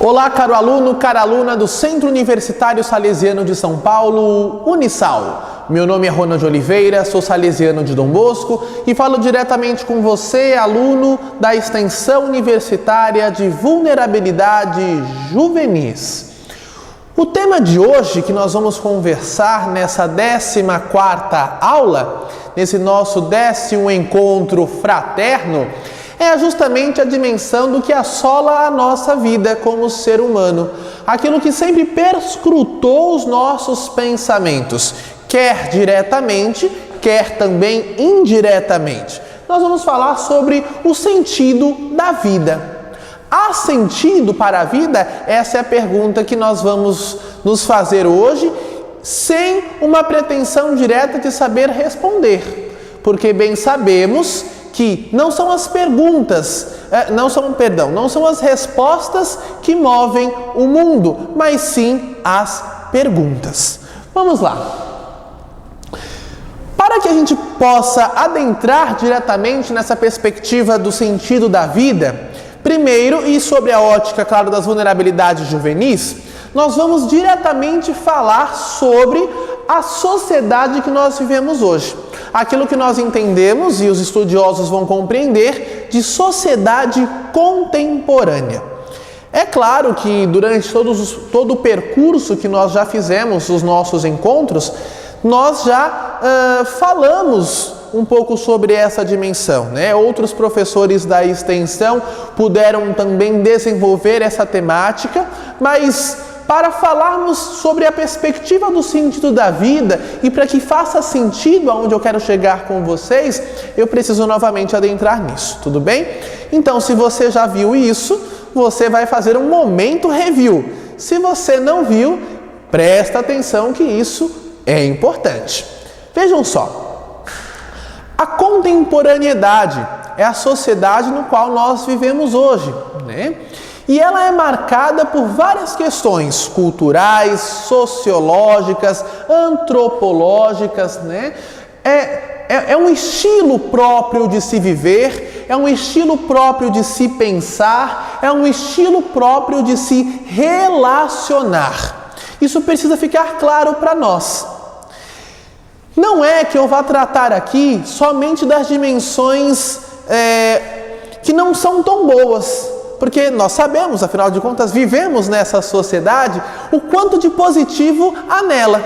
Olá, caro aluno, cara aluna do Centro Universitário Salesiano de São Paulo, Unisal. Meu nome é Ronald Oliveira, sou salesiano de Dom Bosco e falo diretamente com você, aluno da Extensão Universitária de Vulnerabilidade Juvenis. O tema de hoje que nós vamos conversar nessa 14ª aula, nesse nosso 10º encontro fraterno, é justamente a dimensão do que assola a nossa vida como ser humano. Aquilo que sempre perscrutou os nossos pensamentos, quer diretamente, quer também indiretamente. Nós vamos falar sobre o sentido da vida. Há sentido para a vida? Essa é a pergunta que nós vamos nos fazer hoje, sem uma pretensão direta de saber responder. Porque bem sabemos que não são as perguntas, não são as respostas que movem o mundo, mas sim as perguntas. Vamos lá. Para que a gente possa adentrar diretamente nessa perspectiva do sentido da vida, primeiro, e sobre a ótica, claro, das vulnerabilidades juvenis, nós vamos diretamente falar sobre a sociedade que nós vivemos hoje. Aquilo que nós entendemos, e os estudiosos vão compreender, de sociedade contemporânea. É claro que durante todo o percurso que nós já fizemos, os nossos encontros, nós já falamos um pouco sobre essa dimensão, né? Outros professores da extensão puderam também desenvolver essa temática, mas para falarmos sobre a perspectiva do sentido da vida e para que faça sentido aonde eu quero chegar com vocês, eu preciso novamente adentrar nisso, tudo bem? Então, se você já viu isso, você vai fazer um momento review. Se você não viu, presta atenção que isso é importante. Vejam só, a contemporaneidade é a sociedade no qual nós vivemos hoje, né? E ela é marcada por várias questões culturais, sociológicas, antropológicas, né? É um estilo próprio de se viver, é um estilo próprio de se pensar, é um estilo próprio de se relacionar. Isso precisa ficar claro para nós. Não é que eu vá tratar aqui somente das dimensões que não são tão boas, porque nós sabemos, afinal de contas, vivemos nessa sociedade, o quanto de positivo há nela.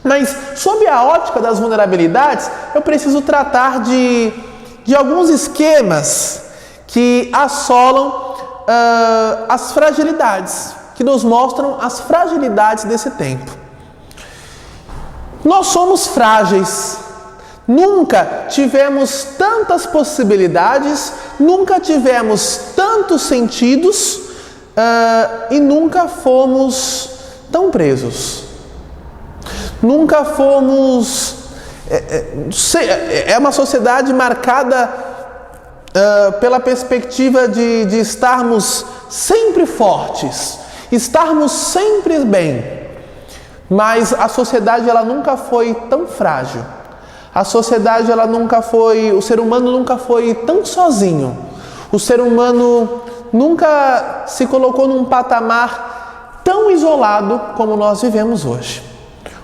Mas, sob a ótica das vulnerabilidades, eu preciso tratar de alguns esquemas que assolam as fragilidades, que nos mostram as fragilidades desse tempo. Nós somos frágeis. Nunca tivemos tantas possibilidades, nunca tivemos tantos sentidos e nunca fomos tão presos. Nunca fomos... É uma sociedade marcada pela perspectiva de estarmos sempre fortes, estarmos sempre bem. Mas a sociedade ela nunca foi tão frágil. A sociedade, o ser humano nunca foi tão sozinho. O ser humano nunca se colocou num patamar tão isolado como nós vivemos hoje.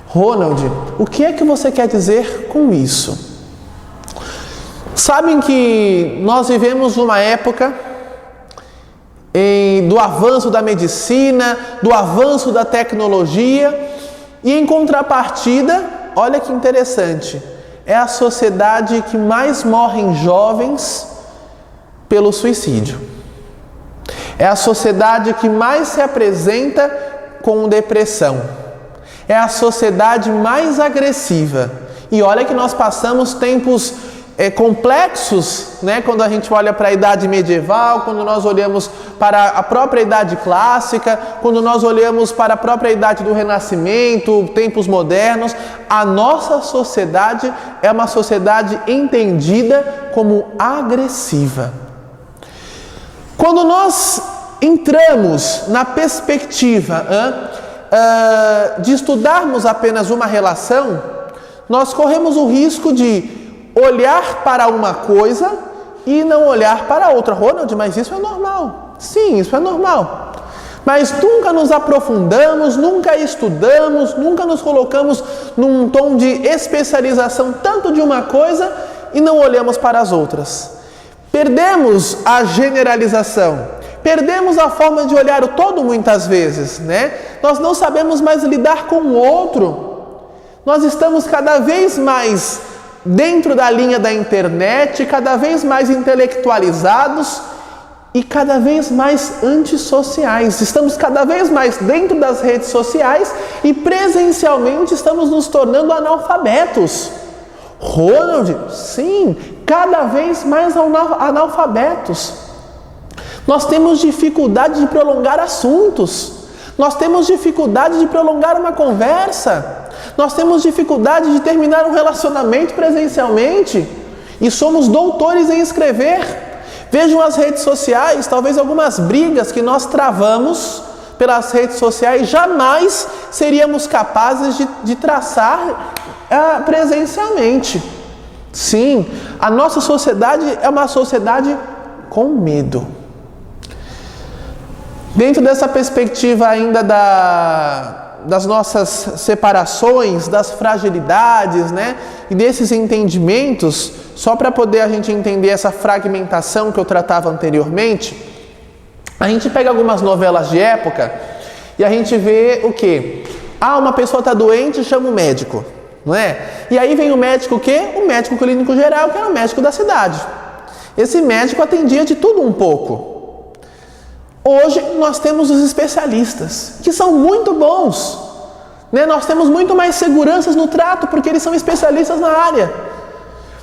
Ronald, o que é que você quer dizer com isso? Sabem que nós vivemos uma época do avanço da medicina, do avanço da tecnologia, e em contrapartida, olha que interessante, é a sociedade que mais morrem jovens pelo suicídio. É a sociedade que mais se apresenta com depressão. É a sociedade mais agressiva. E olha que nós passamos tempos complexos, né? Quando a gente olha para a idade medieval, quando nós olhamos para a própria idade clássica, quando nós olhamos para a própria idade do Renascimento, tempos modernos, a nossa sociedade é uma sociedade entendida como agressiva. Quando nós entramos na perspectiva de estudarmos apenas uma relação, nós corremos o risco de olhar para uma coisa e não olhar para outra. Ronald, mas isso é normal. Sim, isso é normal. mas nunca nos aprofundamos, nunca estudamos, nunca nos colocamos num tom de especialização tanto de uma coisa e não olhamos para as outras. Perdemos a generalização, perdemos a forma de olhar o todo muitas vezes, né? Nós não sabemos mais lidar com o outro. Nós estamos cada vez mais dentro da linha da internet, cada vez mais intelectualizados e cada vez mais antissociais. Estamos cada vez mais dentro das redes sociais e presencialmente estamos nos tornando analfabetos. Ronald, sim, cada vez mais analfabetos. Nós temos dificuldade de prolongar assuntos. Nós temos dificuldade de prolongar uma conversa. Nós temos dificuldade de terminar um relacionamento presencialmente. E somos doutores em escrever. Vejam as redes sociais, talvez algumas brigas que nós travamos pelas redes sociais, jamais seríamos capazes de traçar presencialmente. Sim, a nossa sociedade é uma sociedade com medo. Dentro dessa perspectiva ainda das nossas separações, das fragilidades, né? E desses entendimentos, só para poder a gente entender essa fragmentação que eu tratava anteriormente, a gente pega algumas novelas de época e a gente vê o quê? Uma pessoa está doente, chama o médico, não é? E aí vem o médico o quê? O médico clínico geral, que era o médico da cidade. Esse médico atendia de tudo um pouco. Hoje nós temos os especialistas, que são muito bons, né? Nós temos muito mais seguranças no trato, porque eles são especialistas na área.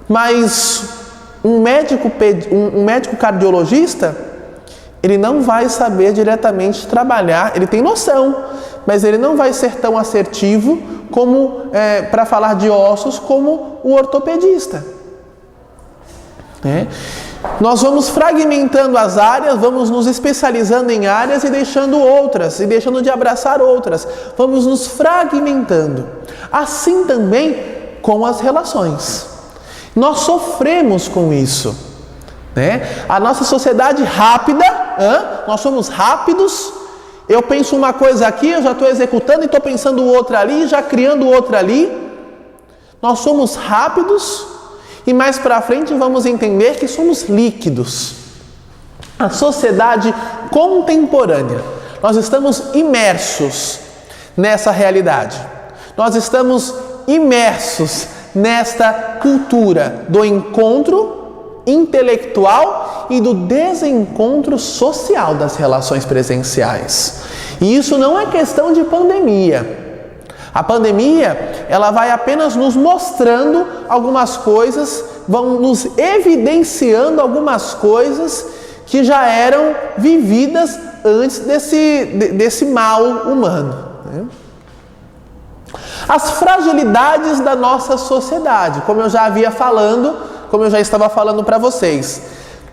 Mas um médico cardiologista, ele não vai saber diretamente trabalhar, ele tem noção, mas ele não vai ser tão assertivo como para falar de ossos como o ortopedista, né? Nós vamos fragmentando as áreas, vamos nos especializando em áreas e deixando outras, e deixando de abraçar outras. Vamos nos fragmentando. Assim também com as relações. Nós sofremos com isso, né? A nossa sociedade rápida, nós somos rápidos. Eu penso uma coisa aqui, eu já estou executando e estou pensando outra ali, já criando outra ali. Nós somos rápidos. E mais para frente vamos entender que somos líquidos. A sociedade contemporânea, nós estamos imersos nessa realidade. Nós estamos imersos nesta cultura do encontro intelectual e do desencontro social das relações presenciais. E isso não é questão de pandemia. A pandemia, ela vai apenas nos mostrando algumas coisas, vão nos evidenciando algumas coisas que já eram vividas antes desse mal humano, né? As fragilidades da nossa sociedade, como eu já estava falando para vocês.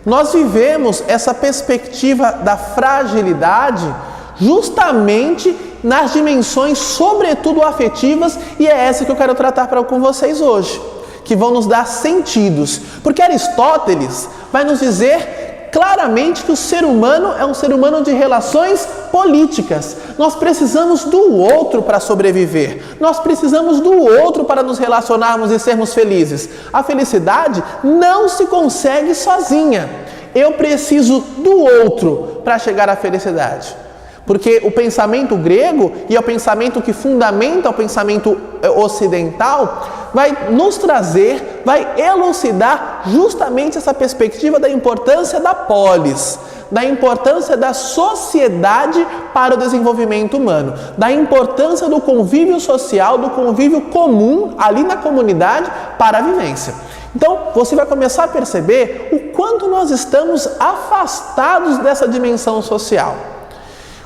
Nós vivemos essa perspectiva da fragilidade justamente nas dimensões, sobretudo afetivas, e é essa que eu quero tratar com vocês hoje, que vão nos dar sentidos. Porque Aristóteles vai nos dizer claramente que o ser humano é um ser humano de relações políticas. Nós precisamos do outro para sobreviver. Nós precisamos do outro para nos relacionarmos e sermos felizes. A felicidade não se consegue sozinha. Eu preciso do outro para chegar à felicidade. Porque o pensamento grego, e é o pensamento que fundamenta o pensamento ocidental, vai nos trazer, vai elucidar justamente essa perspectiva da importância da polis, da importância da sociedade para o desenvolvimento humano, da importância do convívio social, do convívio comum ali na comunidade para a vivência. Então, você vai começar a perceber o quanto nós estamos afastados dessa dimensão social.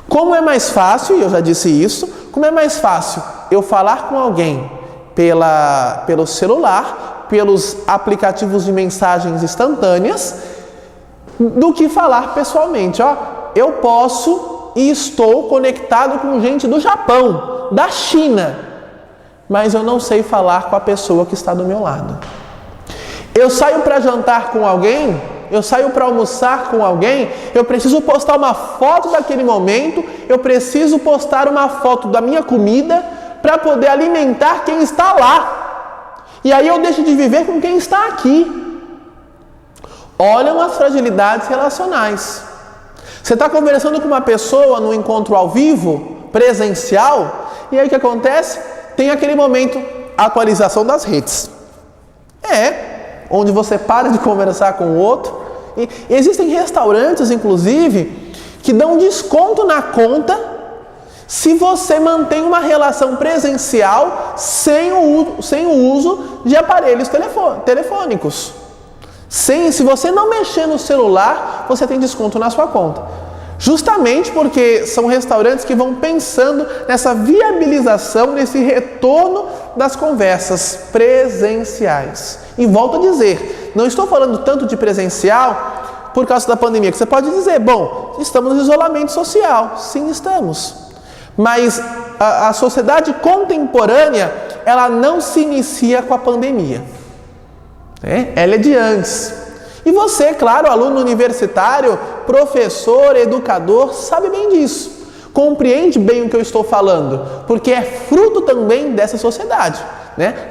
Como é mais fácil, e eu já disse isso, como é mais fácil eu falar com alguém pelo celular, pelos aplicativos de mensagens instantâneas, do que falar pessoalmente. Eu posso e estou conectado com gente do Japão, da China, mas eu não sei falar com a pessoa que está do meu lado. Eu saio para jantar com alguém eu saio para almoçar com alguém, eu preciso postar uma foto daquele momento, eu preciso postar uma foto da minha comida para poder alimentar quem está lá. E aí eu deixo de viver com quem está aqui. Olham as fragilidades relacionais. Você está conversando com uma pessoa no encontro ao vivo, presencial, e aí o que acontece? Tem aquele momento, atualização das redes. Onde você para de conversar com o outro. E existem restaurantes, inclusive, que dão desconto na conta se você mantém uma relação presencial sem o uso de aparelhos telefônicos. Se você não mexer no celular, você tem desconto na sua conta. Justamente porque são restaurantes que vão pensando nessa viabilização, nesse retorno das conversas presenciais. E volto a dizer, não estou falando tanto de presencial por causa da pandemia, que você pode dizer, bom, estamos no isolamento social. Sim, estamos. Mas a sociedade contemporânea, ela não se inicia com a pandemia. Ela é de antes. E você, claro, aluno universitário, professor, educador, sabe bem disso. Compreende bem o que eu estou falando, porque é fruto também dessa sociedade.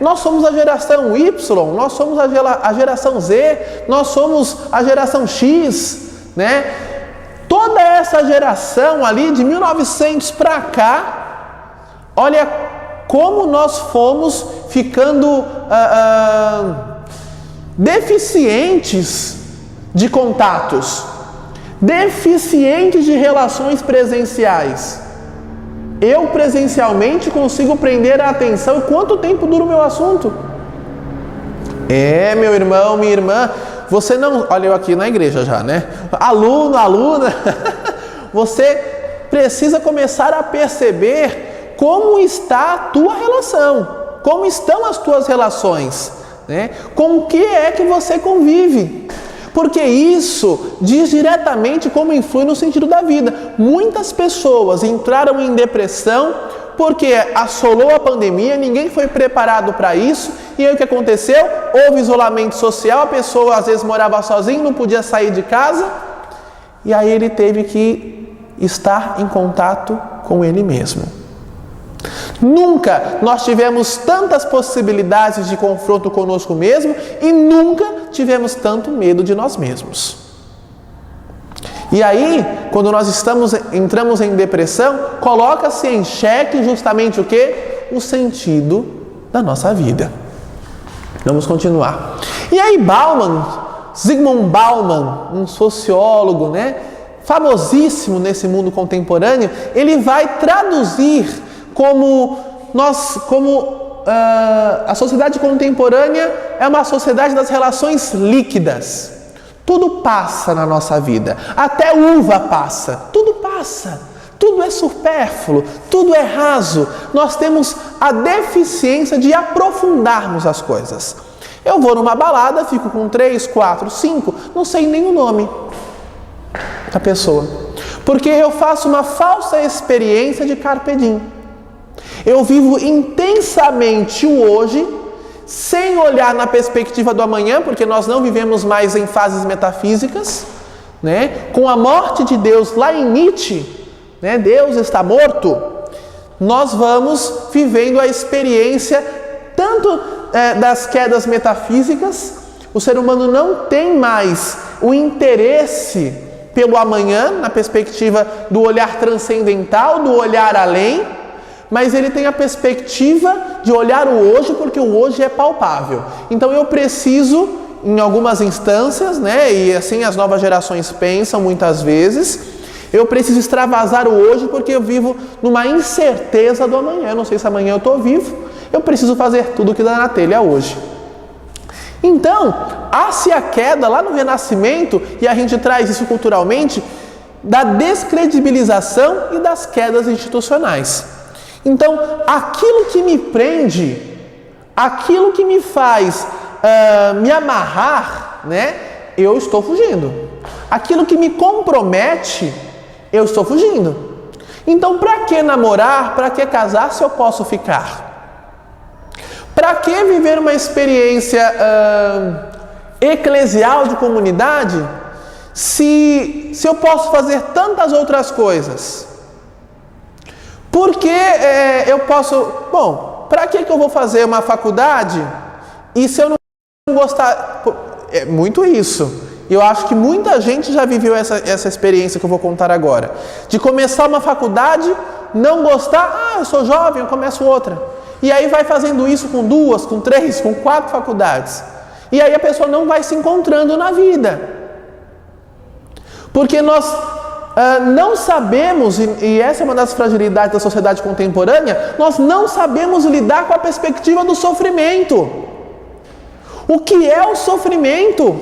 Nós somos a geração Y, nós somos a geração Z, nós somos a geração X. Toda essa geração ali de 1900 para cá, olha como nós fomos ficando deficientes de contatos, deficientes de relações presenciais. Eu presencialmente consigo prender a atenção. Quanto tempo dura o meu assunto? Meu irmão, minha irmã, você não... Olha eu aqui na igreja já, Aluno, aluna, você precisa começar a perceber como está a tua relação, como estão as tuas relações, com o que é que você convive. Porque isso diz diretamente como influi no sentido da vida. Muitas pessoas entraram em depressão porque assolou a pandemia, ninguém foi preparado para isso. E aí o que aconteceu? Houve isolamento social, a pessoa às vezes morava sozinha, não podia sair de casa. E aí ele teve que estar em contato com ele mesmo. Nunca nós tivemos tantas possibilidades de confronto conosco mesmo e nunca tivemos tanto medo de nós mesmos. E aí, quando nós entramos em depressão, coloca-se em xeque justamente o quê? O sentido da nossa vida. Vamos continuar. E aí Zygmunt Bauman, um sociólogo, famosíssimo nesse mundo contemporâneo, ele vai traduzir como a sociedade contemporânea é uma sociedade das relações líquidas. Tudo passa na nossa vida, até uva passa, tudo passa, tudo é supérfluo, tudo é raso. Nós temos a deficiência de aprofundarmos as coisas. Eu vou numa balada, fico com 3, 4, 5, não sei nem o nome da pessoa, porque eu faço uma falsa experiência de carpe diem. Eu vivo intensamente o hoje, sem olhar na perspectiva do amanhã, porque nós não vivemos mais em fases metafísicas, Com a morte de Deus lá em Nietzsche, Deus está morto, nós vamos vivendo a experiência tanto das quedas metafísicas. O ser humano não tem mais o interesse pelo amanhã, na perspectiva do olhar transcendental, do olhar além, mas ele tem a perspectiva de olhar o hoje, porque o hoje é palpável. Então eu preciso, em algumas instâncias, e assim as novas gerações pensam muitas vezes, eu preciso extravasar o hoje porque eu vivo numa incerteza do amanhã. Eu não sei se amanhã eu estou vivo, eu preciso fazer tudo o que dá na telha hoje. Então, há-se a queda lá no Renascimento, e a gente traz isso culturalmente, da descredibilização e das quedas institucionais. Então, aquilo que me prende, aquilo que me faz me amarrar, eu estou fugindo. Aquilo que me compromete, eu estou fugindo. Então, para que namorar, para que casar se eu posso ficar? Para que viver uma experiência eclesial de comunidade se eu posso fazer tantas outras coisas? Por que eu posso... Bom, para que eu vou fazer uma faculdade e se eu não gostar... É muito isso. Eu acho que muita gente já viveu essa experiência que eu vou contar agora. De começar uma faculdade, não gostar, eu sou jovem, eu começo outra. E aí vai fazendo isso com 2, com 3, com 4 faculdades. E aí a pessoa não vai se encontrando na vida. Porque nós não sabemos, e essa é uma das fragilidades da sociedade contemporânea, nós não sabemos lidar com a perspectiva do sofrimento. O que é o sofrimento?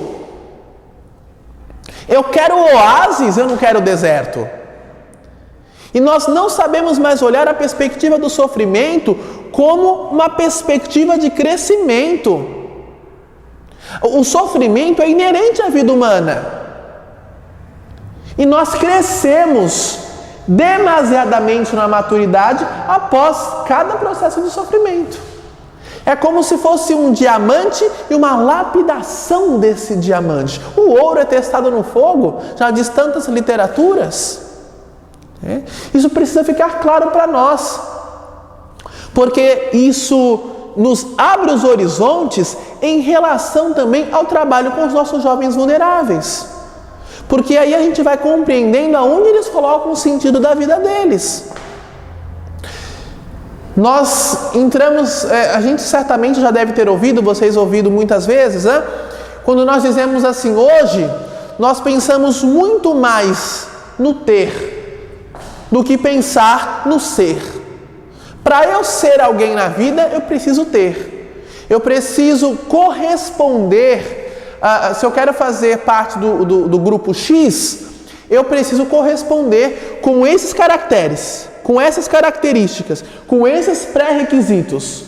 Eu quero oásis, eu não quero deserto. E nós não sabemos mais olhar a perspectiva do sofrimento como uma perspectiva de crescimento. O sofrimento é inerente à vida humana. E nós crescemos demasiadamente na maturidade após cada processo de sofrimento. É como se fosse um diamante e uma lapidação desse diamante. O ouro é testado no fogo, já diz tantas literaturas. Isso precisa ficar claro para nós, porque isso nos abre os horizontes em relação também ao trabalho com os nossos jovens vulneráveis. Porque aí a gente vai compreendendo aonde eles colocam o sentido da vida deles. Nós entramos, a gente certamente já deve ter ouvido, vocês ouvido muitas vezes, quando nós dizemos assim, hoje nós pensamos muito mais no ter do que pensar no ser. Para eu ser alguém na vida, eu preciso ter. Eu preciso corresponder, se eu quero fazer parte do grupo X, eu preciso corresponder com esses caracteres, com essas características, com esses pré-requisitos.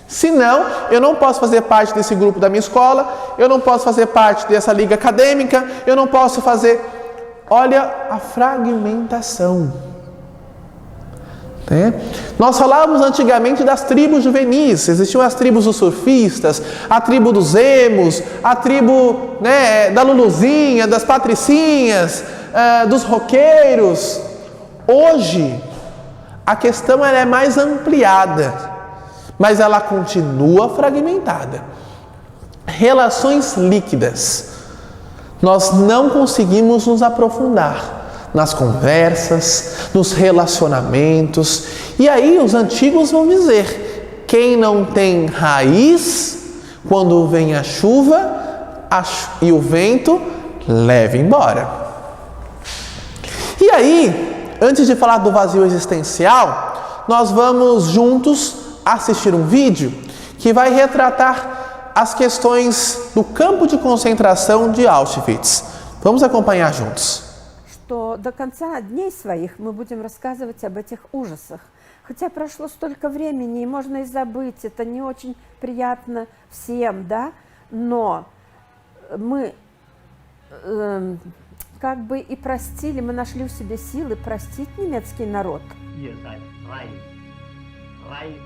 Senão, eu não posso fazer parte desse grupo da minha escola, eu não posso fazer parte dessa liga acadêmica, eu não posso fazer... Olha a fragmentação. Nós falávamos antigamente das tribos juvenis, existiam as tribos dos surfistas, a tribo dos emos, a tribo da Luluzinha, das patricinhas, dos roqueiros. Hoje, a questão ela é mais ampliada, mas ela continua fragmentada. Relações líquidas. Nós não conseguimos nos aprofundar nas conversas, nos relacionamentos. E aí os antigos vão dizer, quem não tem raiz, quando vem a chuva e o vento, leva embora. E aí, antes de falar do vazio existencial, nós vamos juntos assistir um vídeo que vai retratar as questões do campo de concentração de Auschwitz. Vamos acompanhar juntos. Что до конца дней своих мы будем рассказывать об этих ужасах. Хотя прошло столько времени, и можно и забыть, это не очень приятно всем, да? Но мы как бы и простили, мы нашли в себе силы простить немецкий народ. Ihr seid frei, frei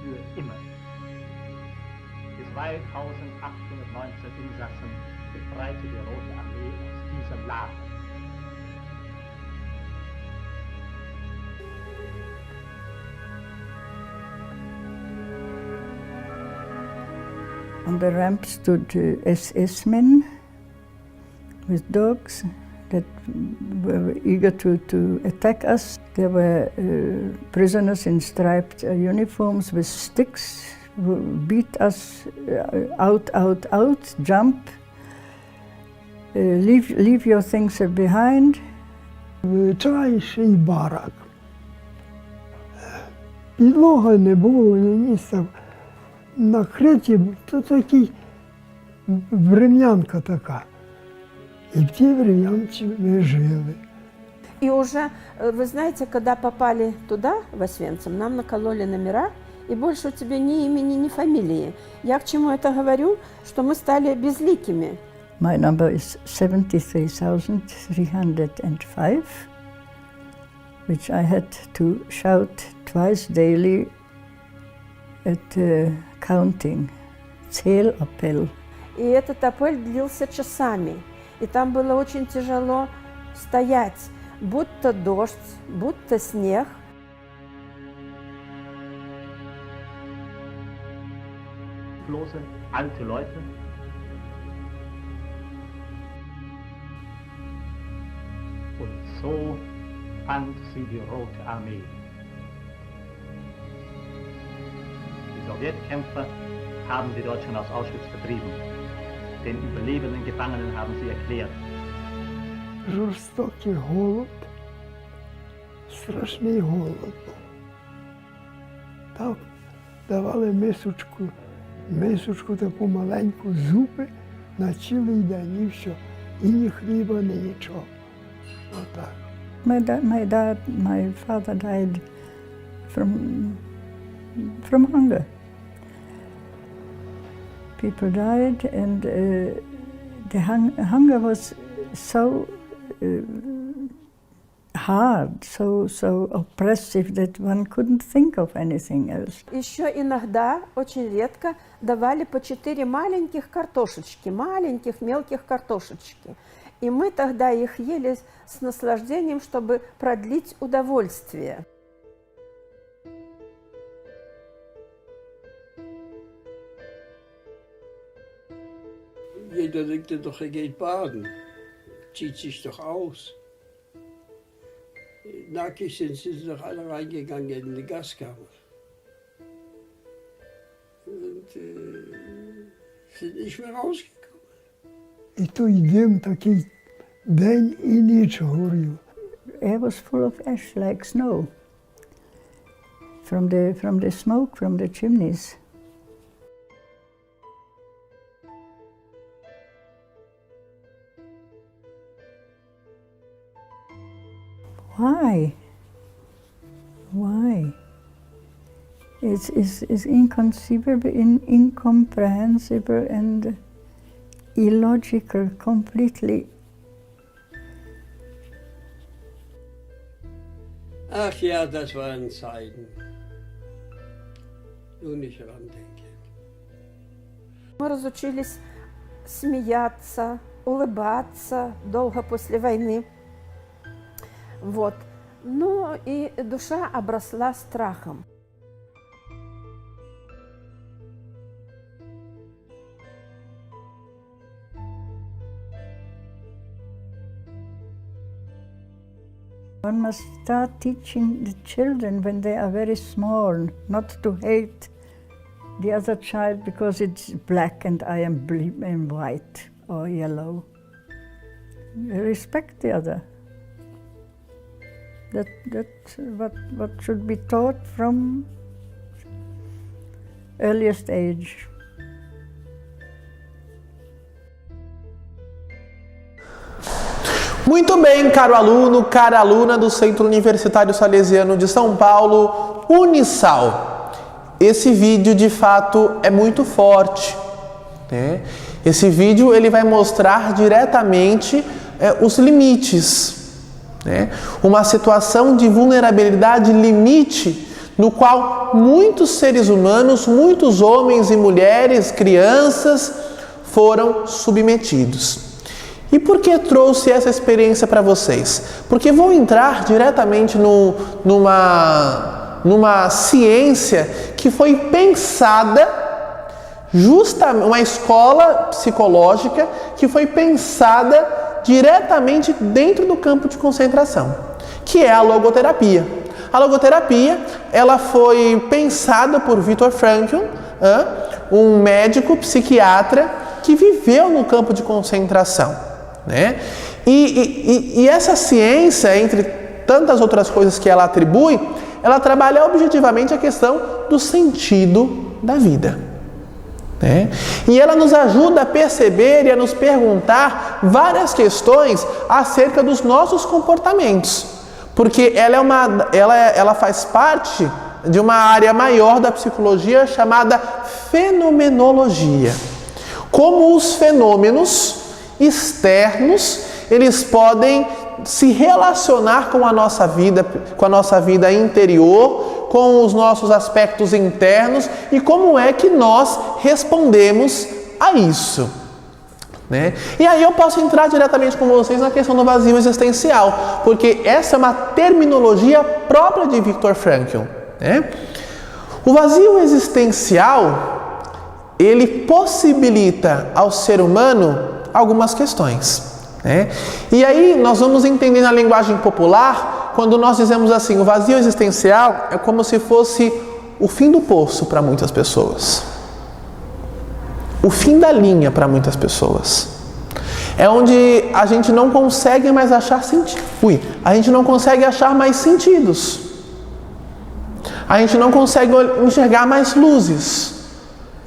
für immer. Die 2819 Insassen befreite die Rote Armee aus diesem Lager. On the ramp stood SS men with dogs that were eager to attack us. There were prisoners in striped uniforms with sticks who beat us out, jump, leave your things behind. Звичайший барак. Підлога не було, ні місця. Накриті, то такі врем'янка така. І в тій врем'янці ми жили. И уже, вы знаете, когда попали туда, в Освенцим, нам накололи номера, и больше у тебя ни имени, ни фамилии. Я к чему это говорю? Что мы стали безликими. My number is 73,305, which I had to shout twice daily at counting. Zählappell. и этот апрель длился часами. И там было очень тяжело стоять, будто дождь, будто снег. Bloße alte Leute. Und so fand sie die Rote Armee. Die Sowjetkämpfer haben die Deutschen aus Auschwitz vertrieben. Den überlebenden Gefangenen haben sie erklärt: Жорстокий голод, страшний голод був. Так давали мисочку таку маленьку зупи на цілий день і все. І ні хліба, ні нічого. Отак. My father died from hunger. People died, and the hunger was so hard, so oppressive that one couldn't think of anything else. Еще иногда, очень редко, давали по 4 маленьких картошечки, маленьких мелких картошечки. И мы тогда их ели с наслаждением, чтобы продлить удовольствие. Jeder denkt doch, geht baden, zieht sich doch aus. Nackig sind sie doch alle reingegangen in die Gaskammer. Und sind nicht mehr rausgekommen. І той дим такий день і ніч горів. Air was full of ash like snow from the smoke from the chimneys. Why? It's inconceivable, incomprehensible and illogical completely. Ach ja, das waren Zeiten. Nur nicht randenken. Мы разучились смеяться, улыбаться долго после войны. Вот. Ну и душа обросла страхом. One must start teaching the children when they are very small not to hate the other child because it's black and I am white or yellow. Respect the other. That's what should be taught from earliest age. Muito bem, caro aluno, cara aluna do Centro Universitário Salesiano de São Paulo, Unisal. Esse vídeo, de fato, é muito forte, né? Esse vídeo ele vai mostrar diretamente os limites, né? Uma situação de vulnerabilidade limite no qual muitos seres humanos, muitos homens e mulheres, crianças, foram submetidos. E por que trouxe essa experiência para vocês? Porque vou entrar diretamente numa ciência que foi pensada, justamente uma escola psicológica que foi pensada diretamente dentro do campo de concentração, que é a logoterapia. A logoterapia, ela foi pensada por Viktor Frankl, um médico psiquiatra que viveu no campo de concentração, né? E essa ciência, entre tantas outras coisas que ela atribui, ela trabalha objetivamente a questão do sentido da vida, né? E ela nos ajuda a perceber e a nos perguntar várias questões acerca dos nossos comportamentos, porque ela faz parte de uma área maior da psicologia chamada fenomenologia. Como os fenômenos externos, eles podem se relacionar com a nossa vida interior, com os nossos aspectos internos e como é que nós respondemos a isso. né? E aí eu posso entrar diretamente com vocês na questão do vazio existencial, porque essa é uma terminologia própria de Viktor Frankl, né? O vazio existencial, ele possibilita ao ser humano algumas questões, né? E aí nós vamos entender na linguagem popular, quando nós dizemos assim, o vazio existencial é como se fosse o fim do poço para muitas pessoas. O fim da linha para muitas pessoas. É onde a gente não consegue mais achar sentido. A gente não consegue achar mais sentidos. A gente não consegue enxergar mais luzes.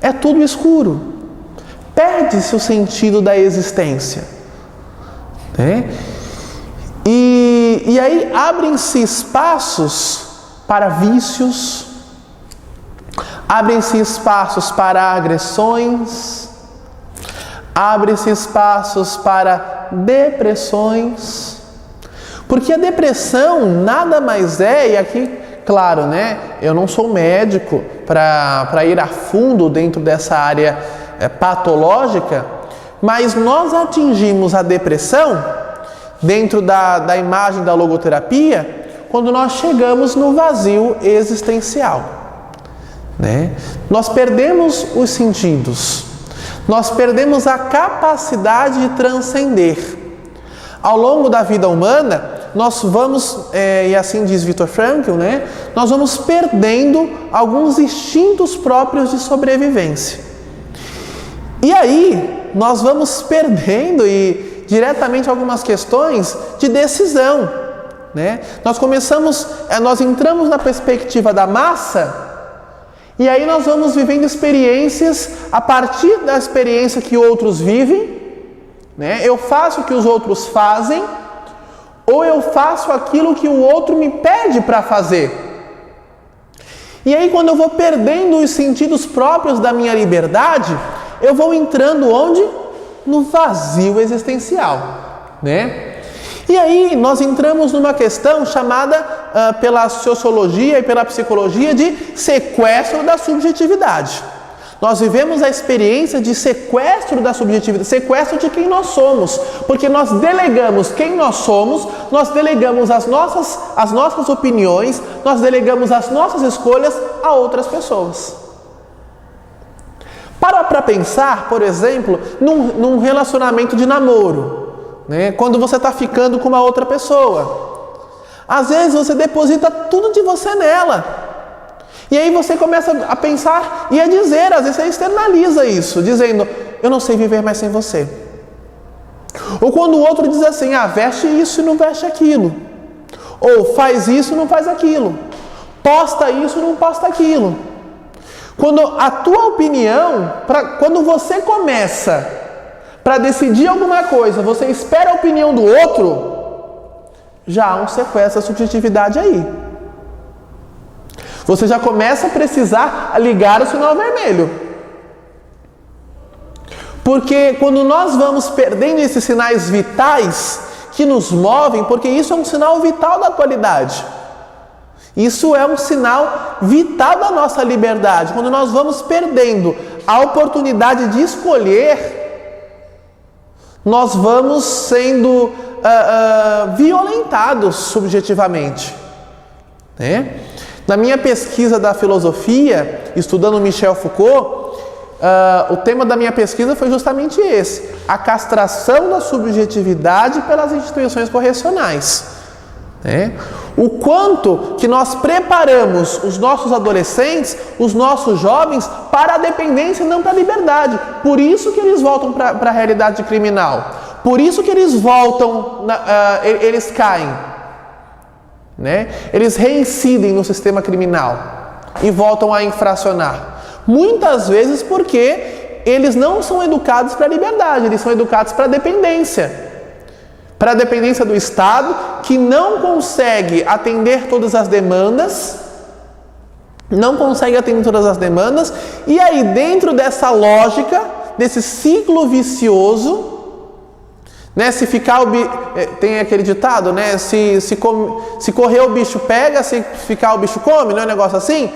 É tudo escuro. Perde-se o sentido da existência, né? E aí abrem-se espaços para vícios, abrem-se espaços para agressões, abrem-se espaços para depressões, porque a depressão nada mais é, e aqui, claro, né, eu não sou médico para ir a fundo dentro dessa área patológica, mas nós atingimos a depressão dentro da imagem da logoterapia quando nós chegamos no vazio existencial, né? Nós perdemos os sentidos, nós perdemos a capacidade de transcender. Ao longo da vida humana, nós vamos, e assim diz Viktor Frankl, né? Nós vamos perdendo alguns instintos próprios de sobrevivência. E aí, nós vamos perdendo diretamente algumas questões de decisão, né? Nós entramos na perspectiva da massa e aí nós vamos vivendo experiências a partir da experiência que outros vivem, né? Eu faço o que os outros fazem ou eu faço aquilo que o outro me pede para fazer. E aí quando eu vou perdendo os sentidos próprios da minha liberdade, eu vou entrando onde? No vazio existencial, né? E aí nós entramos numa questão chamada pela sociologia e pela psicologia de sequestro da subjetividade. Nós vivemos a experiência de sequestro da subjetividade, sequestro de quem nós somos, porque nós delegamos quem nós somos, nós delegamos as nossas opiniões, nós delegamos as nossas escolhas a outras pessoas. Para pensar, por exemplo, num relacionamento de namoro, né? Quando você está ficando com uma outra pessoa. Às vezes você deposita tudo de você nela. E aí você começa a pensar e a dizer, às vezes você externaliza isso, dizendo, eu não sei viver mais sem você. Ou quando o outro diz assim, veste isso e não veste aquilo. Ou faz isso e não faz aquilo. Posta isso e não posta aquilo. Quando a tua opinião, quando você começa para decidir alguma coisa, você espera a opinião do outro, já há um sequestro da subjetividade aí. Você já começa a precisar ligar o sinal vermelho. Porque quando nós vamos perdendo esses sinais vitais que nos movem, porque isso é um sinal vital da atualidade. Isso é um sinal vital da nossa liberdade. Quando nós vamos perdendo a oportunidade de escolher, nós vamos sendo violentados subjetivamente, né? Na minha pesquisa da filosofia, estudando Michel Foucault, o tema da minha pesquisa foi justamente esse: a castração da subjetividade pelas instituições correcionais. O quanto que nós preparamos os nossos adolescentes, os nossos jovens para a dependência e não para a liberdade. Por isso que eles voltam para a realidade criminal. Por isso que eles voltam, eles caem, né? Eles reincidem no sistema criminal e voltam a infracionar. Muitas vezes porque eles não são educados para a liberdade, eles são educados para a dependência. Para a dependência do Estado, que não consegue atender todas as demandas, e aí dentro dessa lógica, desse ciclo vicioso, né, se ficar tem aquele ditado, né, se correr o bicho pega, se ficar o bicho come, não é um negócio assim?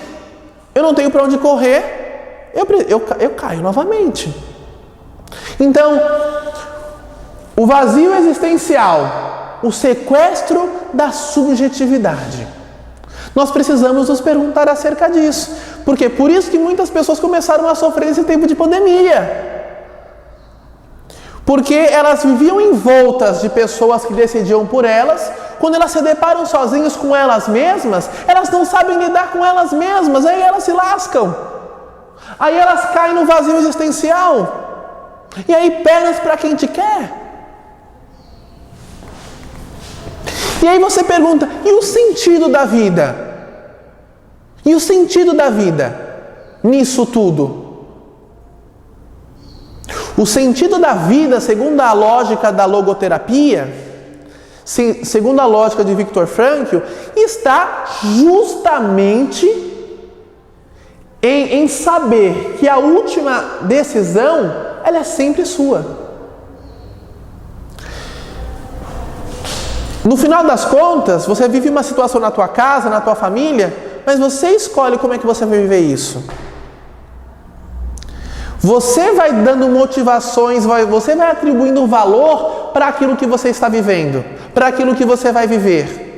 Eu não tenho para onde correr, eu caio novamente. Então, o vazio existencial, o sequestro da subjetividade. Nós precisamos nos perguntar acerca disso. Porque por isso que muitas pessoas começaram a sofrer nesse tempo de pandemia. Porque elas viviam envoltas de pessoas que decidiam por elas. Quando elas se deparam sozinhas com elas mesmas, elas não sabem lidar com elas mesmas, aí elas se lascam. Aí elas caem no vazio existencial. E aí pernas para quem te quer. E aí você pergunta, e o sentido da vida? E o sentido da vida nisso tudo? O sentido da vida, segundo a lógica da logoterapia, segundo a lógica de Viktor Frankl, está justamente em saber que a última decisão, ela é sempre sua. No final das contas, você vive uma situação na tua casa, na tua família, mas você escolhe como é que você vai viver isso. Você vai dando motivações, você vai atribuindo valor para aquilo que você está vivendo, para aquilo que você vai viver.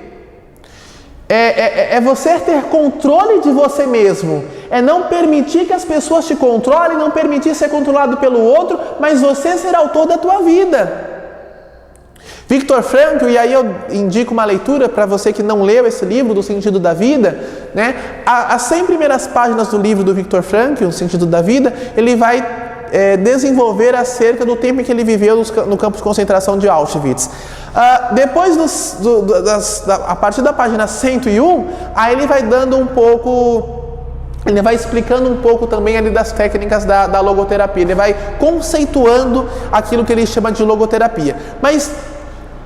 É você ter controle de você mesmo. É não permitir que as pessoas te controlem, não permitir ser controlado pelo outro, mas você ser autor da tua vida. Viktor Frankl, e aí eu indico uma leitura para você que não leu esse livro, do Sentido da Vida, né? As 100 primeiras páginas do livro do Viktor Frankl, O Sentido da Vida, ele vai desenvolver acerca do tempo em que ele viveu no campo de concentração de Auschwitz. Depois, a partir da página 101, aí ele vai dando um pouco... Ele vai explicando um pouco também ali das técnicas da logoterapia. Ele vai conceituando aquilo que ele chama de logoterapia. Mas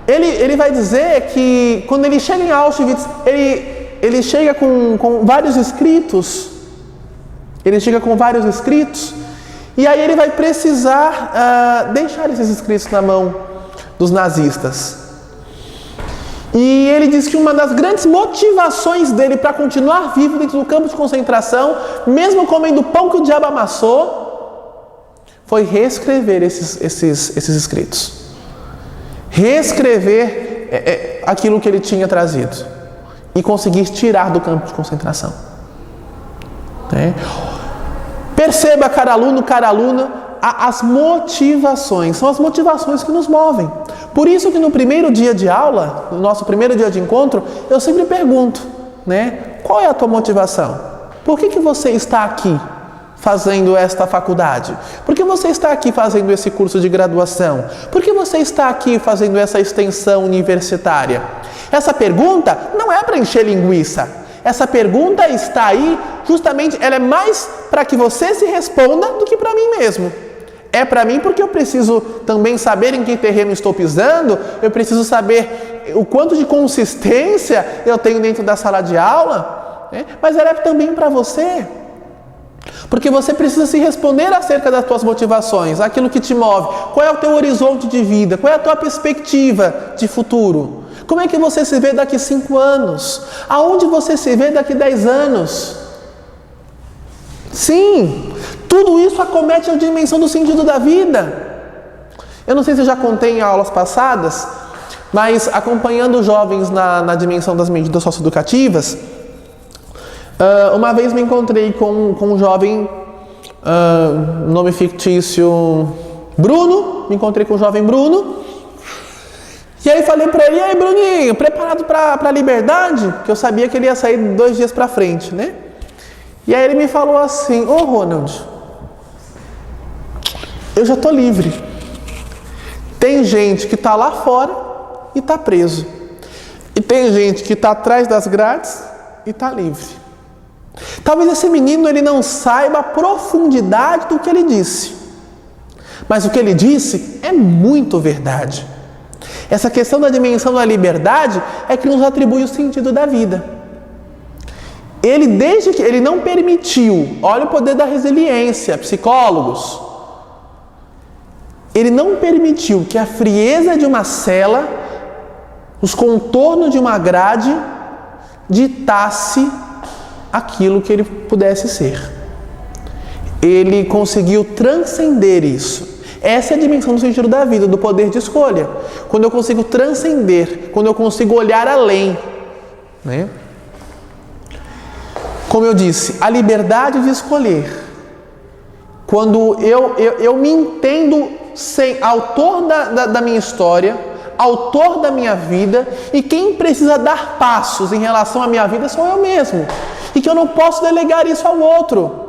ele vai dizer que quando ele chega em Auschwitz, ele chega com vários escritos. Ele chega com vários escritos. E aí ele vai precisar deixar esses escritos na mão dos nazistas. E ele diz que uma das grandes motivações dele para continuar vivo dentro do campo de concentração, mesmo comendo pão que o diabo amassou, foi reescrever esses escritos. Reescrever aquilo que ele tinha trazido. E conseguir tirar do campo de concentração. Perceba, cara aluno, cara aluna, as motivações. São as motivações que nos movem. Por isso que no primeiro dia de aula, no nosso primeiro dia de encontro, eu sempre pergunto, qual é a tua motivação? Por que você está aqui fazendo esta faculdade? Por que você está aqui fazendo esse curso de graduação? Por que você está aqui fazendo essa extensão universitária? Essa pergunta não é para encher linguiça. Essa pergunta está aí, justamente, ela é mais para que você se responda do que para mim mesmo. É para mim porque eu preciso também saber em que terreno estou pisando, eu preciso saber o quanto de consistência eu tenho dentro da sala de aula, mas ela é também para você. Porque você precisa se responder acerca das tuas motivações, aquilo que te move. Qual é o teu horizonte de vida? Qual é a tua perspectiva de futuro? Como é que você se vê daqui 5 anos? Aonde você se vê daqui 10 anos? Sim, tudo isso acomete a dimensão do sentido da vida. Eu não sei se eu já contei em aulas passadas, mas acompanhando jovens na dimensão das medidas socioeducativas, uma vez me encontrei com um jovem, nome fictício Bruno, me encontrei com o jovem Bruno, e aí falei para ele, e aí Bruninho, preparado para a liberdade? Que eu sabia que ele ia sair 2 dias para frente, E aí ele me falou assim, Ronald, eu já estou livre. Tem gente que está lá fora e está preso. E tem gente que está atrás das grades e está livre. Talvez esse menino ele não saiba a profundidade do que ele disse. Mas o que ele disse é muito verdade. Essa questão da dimensão da liberdade é que nos atribui o sentido da vida. Desde que ele não permitiu, olha o poder da resiliência, psicólogos, ele não permitiu que a frieza de uma cela, os contornos de uma grade, ditasse aquilo que ele pudesse ser. Ele conseguiu transcender isso. Essa é a dimensão do sentido da vida, do poder de escolha. Quando eu consigo transcender, quando eu consigo olhar além, né? Como eu disse, a liberdade de escolher. Quando eu me entendo autor da minha história, autor da minha vida, e quem precisa dar passos em relação à minha vida sou eu mesmo. E que eu não posso delegar isso ao outro.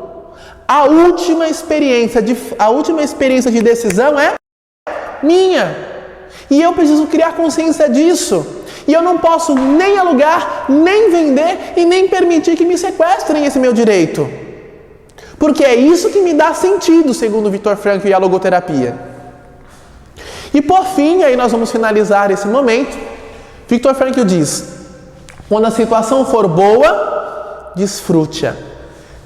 A última experiência de decisão é minha. E eu preciso criar consciência disso. E eu não posso nem alugar, nem vender e nem permitir que me sequestrem esse meu direito. Porque é isso que me dá sentido, segundo Viktor Frankl e a logoterapia. E por fim, aí nós vamos finalizar esse momento, Viktor Frankl diz: quando a situação for boa, desfrute-a.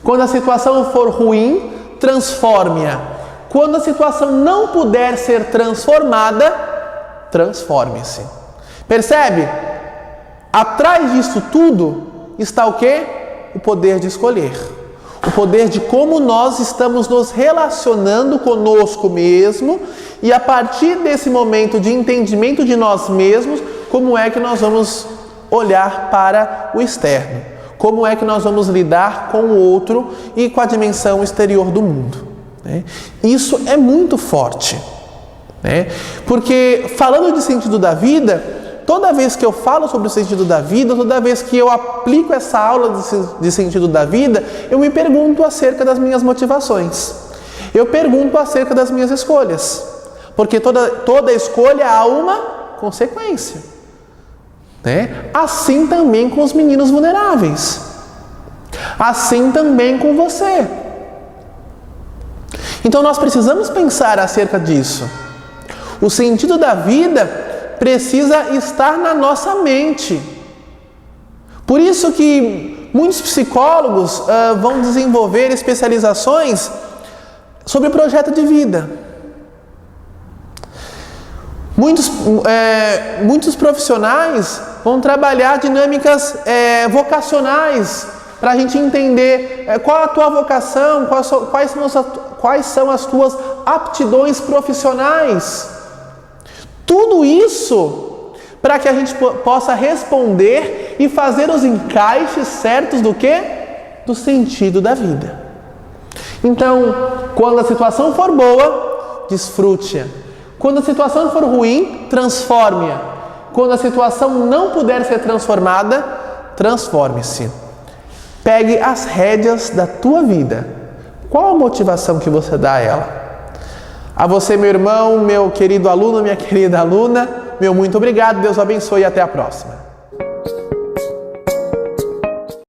Quando a situação for ruim, transforme-a. Quando a situação não puder ser transformada, transforme-se. Percebe? Atrás disso tudo está o quê? O poder de escolher. O poder de como nós estamos nos relacionando conosco mesmo e a partir desse momento de entendimento de nós mesmos, como é que nós vamos olhar para o externo. Como é que nós vamos lidar com o outro e com a dimensão exterior do mundo. Né? Isso é muito forte. Né? Porque falando de sentido da vida, toda vez que eu falo sobre o sentido da vida, toda vez que eu aplico essa aula de sentido da vida, eu me pergunto acerca das minhas motivações. Eu pergunto acerca das minhas escolhas. Porque toda escolha há uma consequência. Né? Assim também com os meninos vulneráveis. Assim também com você. Então nós precisamos pensar acerca disso. O sentido da vida precisa estar na nossa mente. Por isso que muitos psicólogos vão desenvolver especializações sobre projeto de vida. Muitos profissionais vão trabalhar dinâmicas vocacionais para a gente entender qual é a tua vocação, quais são as tuas aptidões profissionais. Tudo isso para que a gente possa responder e fazer os encaixes certos do quê? Do sentido da vida. Então, quando a situação for boa, desfrute-a. Quando a situação for ruim, transforme-a. Quando a situação não puder ser transformada, transforme-se. Pegue as rédeas da tua vida. Qual a motivação que você dá a ela? A você, meu irmão, meu querido aluno, minha querida aluna, meu muito obrigado. Deus o abençoe e até a próxima.